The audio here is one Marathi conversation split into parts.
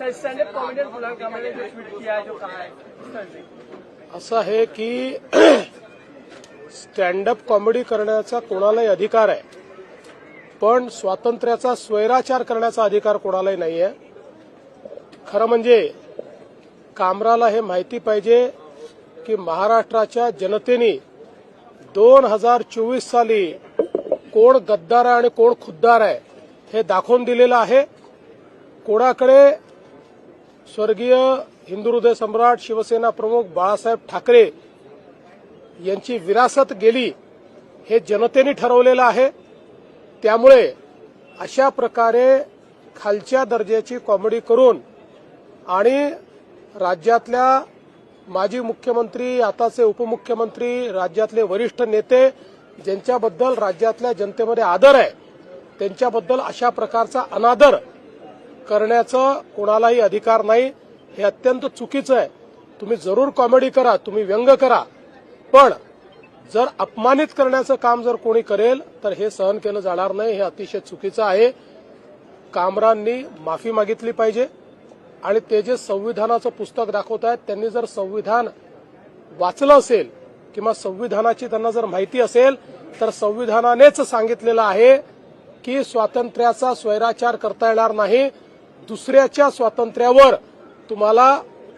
स्टैंड अप कॉमेडियन बुलंद कामरे ने जो ट्वीट किया है, जो कहा है, असं आहे की स्टँड अप कॉमेडी करण्याचा कोणालाही अधिकार आहे, पण स्वातंत्र्याचा स्वैराचार करण्याचा अधिकार कोणालाही नाहीये। खरं म्हणजे कामराला हे माहिती पाहिजे की महाराष्ट्राच्या जनतेने 2024 साली कोण गद्दार आहे आणि कोण खुद्दार आहे हे दाखवून दिलेलं आहे। कोणाकडे स्वर्गीय हिंदू हृदय सम्राट शिवसेना प्रमुख बाळासाहेब ठाकरे यांची विरासत गेली हे जनतेने ठरवलेलं आहे। त्यामुळे अशा प्रकारे खालच्या दर्जाची कॉमेडी करून आणि राज्यातल्या माजी मुख्यमंत्री, आताचे उपमुख्यमंत्री, राज्यातले वरिष्ठ नेते ज्यांच्याबद्दल राज्यातल्या जनतेमध्ये आदर आहे त्यांच्याबद्दल अशा प्रकारचा अनादर करण्याचा कोणालाही अधिकार नाही। हे अत्यंत चुकीचं आहे। तुम्ही जरूर कॉमेडी करा, तुम्ही व्यंग करा, पण जर अपमानित करण्याचं काम जर कोणी करेल तर हे सहन केलं जाणार नाही। हे अतिशय चुकीचं आहे। कामरांनी माफी मागितली पाहिजे आणि ते जे संविधानाचं पुस्तक दाखवत आहेत त्यांनी जर संविधान वाचलं असेल किंवा संविधानाची त्यांना जर माहिती असेल तर संविधानानेच सांगितलेलं आहे की स्वातंत्र्याचा स्वैराचार करता येणार नाही, दुसऱ्याच्या स्वातंत्र्यावर तुम्हाला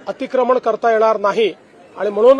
अतिक्रमण करता येणार नाही। आणि म्हणून